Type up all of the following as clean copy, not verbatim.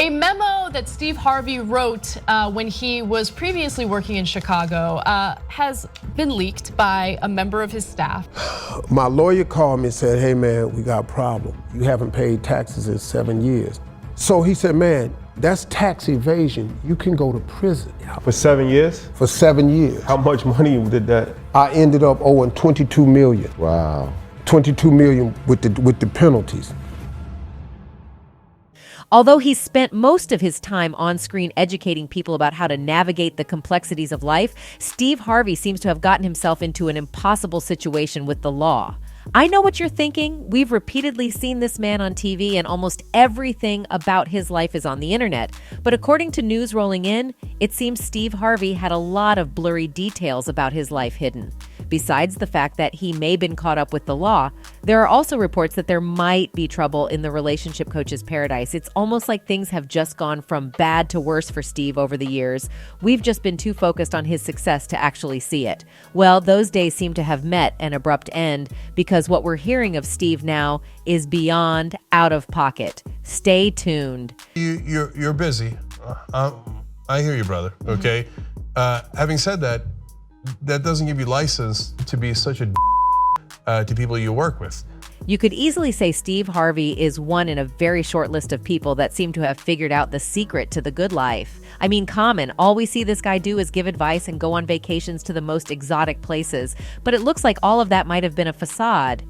A memo that Steve Harvey wrote when he was previously working in Chicago has been leaked by a member of his staff. My lawyer called me and said, hey man, we got a problem. You haven't paid taxes in 7 years. So he said, man, that's tax evasion. You can go to prison. For 7 years? For 7 years. How much money did that? I ended up owing 22 million. Wow. 22 million with the penalties. Although he spent most of his time on screen educating people about how to navigate the complexities of life, Steve Harvey seems to have gotten himself into an impossible situation with the law. I know what you're thinking. We've repeatedly seen this man on TV, and almost everything about his life is on the internet. But according to news rolling in, it seems Steve Harvey had a lot of blurry details about his life hidden. Besides the fact that he may have been caught up with the law, there are also reports that there might be trouble in the relationship coach's paradise. It's almost like things have just gone from bad to worse for Steve over the years. We've just been too focused on his success to actually see it. Well, those days seem to have met an abrupt end because what we're hearing of Steve now is beyond out of pocket. Stay tuned. You're busy. I hear you, brother, okay? Having said that, that doesn't give you license to be such a to people you work with. You could easily say Steve Harvey is one in a very short list of people that seem to have figured out the secret to the good life. I mean, common. All we see this guy do is give advice and go on vacations to the most exotic places. But it looks like all of that might have been a facade.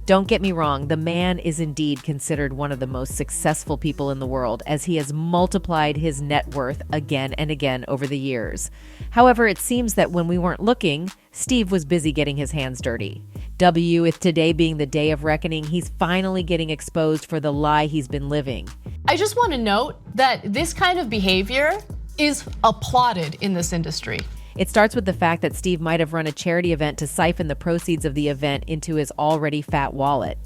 Don't get me wrong, the man is indeed considered one of the most successful people in the world, as he has multiplied his net worth again and again over the years. However, it seems that when we weren't looking, Steve was busy getting his hands dirty. With today being the day of reckoning, he's finally getting exposed for the lie he's been living. I just want to note that this kind of behavior is applauded in this industry. It starts with the fact that Steve might have run a charity event to siphon the proceeds of the event into his already fat wallet.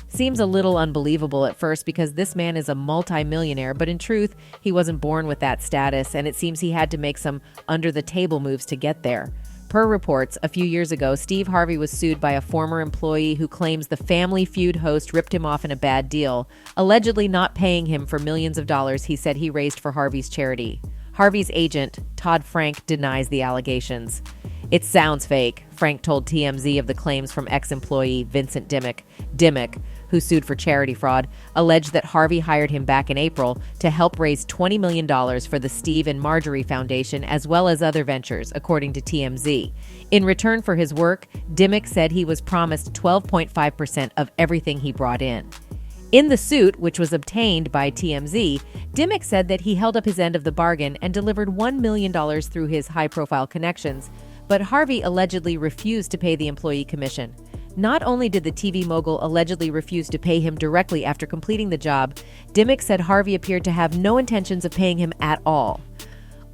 Seems a little unbelievable at first because this man is a multi-millionaire, but in truth, he wasn't born with that status, and it seems he had to make some under-the-table moves to get there. Per reports, a few years ago, Steve Harvey was sued by a former employee who claims the Family Feud host ripped him off in a bad deal, allegedly not paying him for millions of dollars he said he raised for Harvey's charity. Harvey's agent, Todd Frank, denies the allegations. It sounds fake, Frank told TMZ of the claims from ex-employee Vincent Dimmick. Dimmick, who sued for charity fraud, alleged that Harvey hired him back in April to help raise $20 million for the Steve and Marjorie Foundation as well as other ventures, according to TMZ. In return for his work, Dimmick said he was promised 12.5% of everything he brought in. In the suit, which was obtained by TMZ, Dimmick said that he held up his end of the bargain and delivered $1 million through his high-profile connections, but Harvey allegedly refused to pay the employee commission. Not only did the TV mogul allegedly refuse to pay him directly after completing the job, Dimmick said Harvey appeared to have no intentions of paying him at all.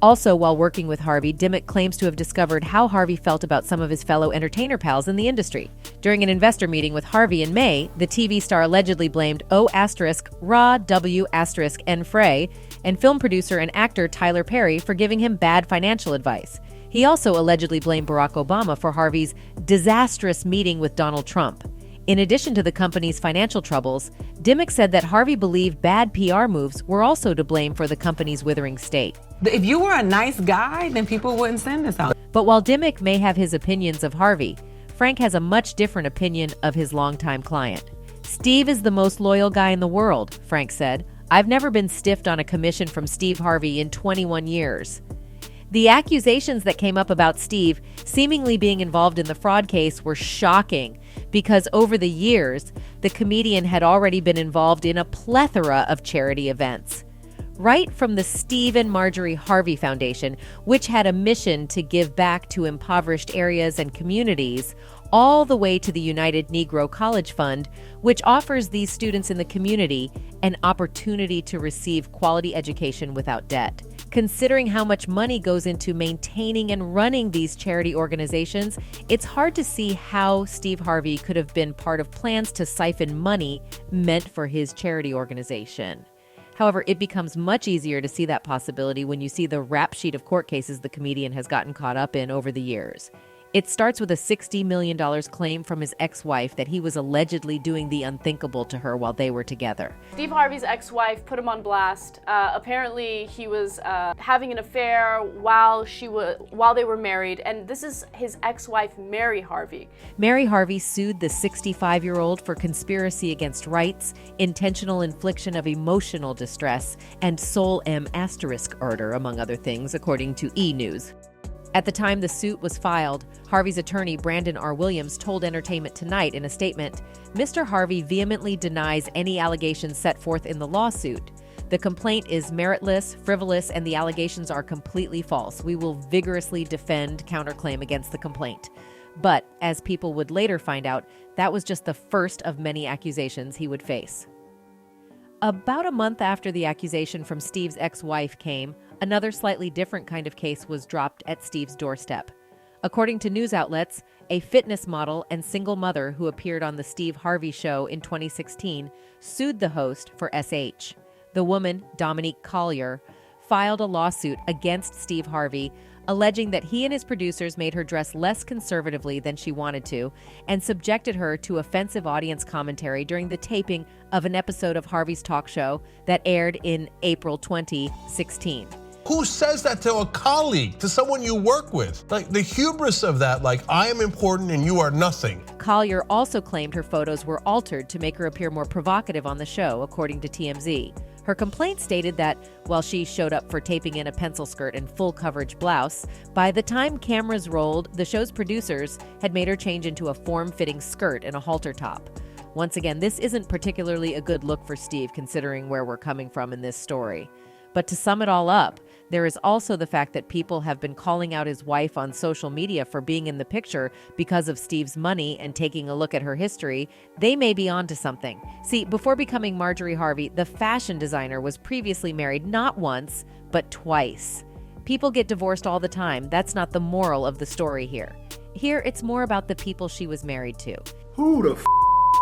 Also, while working with Harvey, Dimmick claims to have discovered how Harvey felt about some of his fellow entertainer pals in the industry. During an investor meeting with Harvey in May, the TV star allegedly blamed Ra W N Frey and film producer and actor Tyler Perry for giving him bad financial advice. He also allegedly blamed Barack Obama for Harvey's disastrous meeting with Donald Trump. In addition to the company's financial troubles, Dimmick said that Harvey believed bad PR moves were also to blame for the company's withering state. If you were a nice guy, then people wouldn't send this out. But while Dimmick may have his opinions of Harvey, Frank has a much different opinion of his longtime client. Steve is the most loyal guy in the world, Frank said. I've never been stiffed on a commission from Steve Harvey in 21 years. The accusations that came up about Steve seemingly being involved in the fraud case were shocking because over the years, the comedian had already been involved in a plethora of charity events. Right from the Steve and Marjorie Harvey Foundation, which had a mission to give back to impoverished areas and communities, all the way to the United Negro College Fund, which offers these students in the community an opportunity to receive quality education without debt. Considering how much money goes into maintaining and running these charity organizations, it's hard to see how Steve Harvey could have been part of plans to siphon money meant for his charity organization. However, it becomes much easier to see that possibility when you see the rap sheet of court cases the comedian has gotten caught up in over the years. It starts with a $60 million claim from his ex-wife that he was allegedly doing the unthinkable to her while they were together. Steve Harvey's ex-wife put him on blast. Apparently, he was having an affair while they were married, and this is his ex-wife, Mary Harvey. Mary Harvey sued the 65-year-old for conspiracy against rights, intentional infliction of emotional distress, and Sol M** order, among other things, according to E! News. At the time the suit was filed, Harvey's attorney, Brandon R. Williams, told Entertainment Tonight in a statement, "Mr. Harvey vehemently denies any allegations set forth in the lawsuit. The complaint is meritless, frivolous, and the allegations are completely false. We will vigorously defend counterclaim against the complaint." But, as people would later find out, that was just the first of many accusations he would face. About a month after the accusation from Steve's ex-wife came, another slightly different kind of case was dropped at Steve's doorstep. According to news outlets, a fitness model and single mother who appeared on The Steve Harvey Show in 2016 sued the host for SH. The woman, Dominique Collier, filed a lawsuit against Steve Harvey, alleging that he and his producers made her dress less conservatively than she wanted to and subjected her to offensive audience commentary during the taping of an episode of Harvey's talk show that aired in April 2016. Who says that to a colleague, to someone you work with? Like the hubris of that, like I am important and you are nothing. Collier also claimed her photos were altered to make her appear more provocative on the show, according to TMZ. Her complaint stated that while she showed up for taping in a pencil skirt and full coverage blouse, by the time cameras rolled, the show's producers had made her change into a form-fitting skirt and a halter top. Once again, this isn't particularly a good look for Steve, considering where we're coming from in this story. But to sum it all up, there is also the fact that people have been calling out his wife on social media for being in the picture because of Steve's money, and taking a look at her history, they may be onto something. See, before becoming Marjorie Harvey, the fashion designer was previously married not once, but twice. People get divorced all the time. That's not the moral of the story here. Here, it's more about the people she was married to. Who the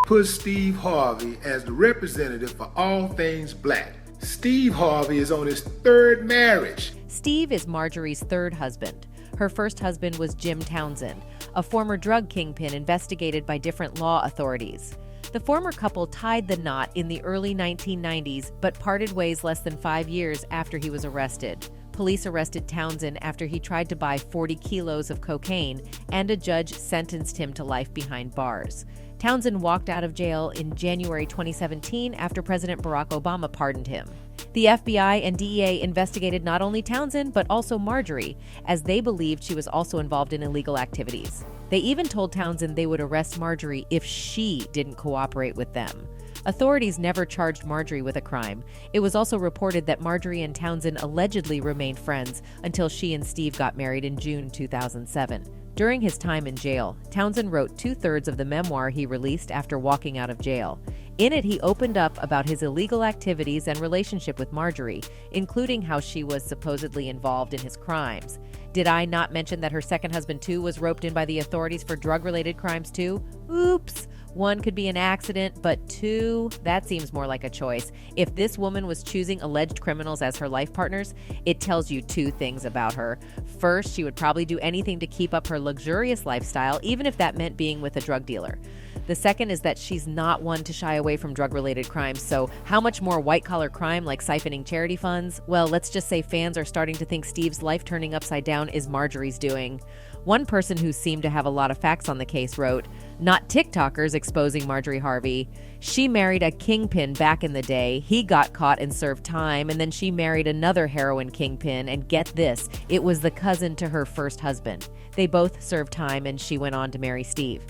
put Steve Harvey as the representative for all things black? Steve Harvey is on his third marriage. Steve is Marjorie's third husband. Her first husband was Jim Townsend, a former drug kingpin investigated by different law authorities. The former couple tied the knot in the early 1990s, but parted ways less than 5 years after he was arrested. Police arrested Townsend after he tried to buy 40 kilos of cocaine, and a judge sentenced him to life behind bars. Townsend walked out of jail in January 2017 after President Barack Obama pardoned him. The FBI and DEA investigated not only Townsend, but also Marjorie, as they believed she was also involved in illegal activities. They even told Townsend they would arrest Marjorie if she didn't cooperate with them. Authorities never charged Marjorie with a crime. It was also reported that Marjorie and Townsend allegedly remained friends until she and Steve got married in June 2007. During his time in jail, Townsend wrote 2/3 of the memoir he released after walking out of jail. In it, he opened up about his illegal activities and relationship with Marjorie, including how she was supposedly involved in his crimes. Did I not mention that her second husband, too, was roped in by the authorities for drug-related crimes, too? Oops! 1 could be an accident, but 2, that seems more like a choice. If this woman was choosing alleged criminals as her life partners, it tells you 2 things about her. First, she would probably do anything to keep up her luxurious lifestyle, even if that meant being with a drug dealer. The second is that she's not one to shy away from drug-related crimes, so how much more white-collar crime like siphoning charity funds? Well, let's just say fans are starting to think Steve's life turning upside down is Marjorie's doing. One person who seemed to have a lot of facts on the case wrote, "Not TikTokers exposing Marjorie Harvey. She married a kingpin back in the day. He got caught and served time, and then she married another heroin kingpin, and get this, it was the cousin to her first husband. They both served time, and she went on to marry Steve."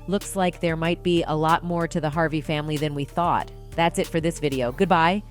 Looks like there might be a lot more to the Harvey family than we thought. That's it for this video. Goodbye.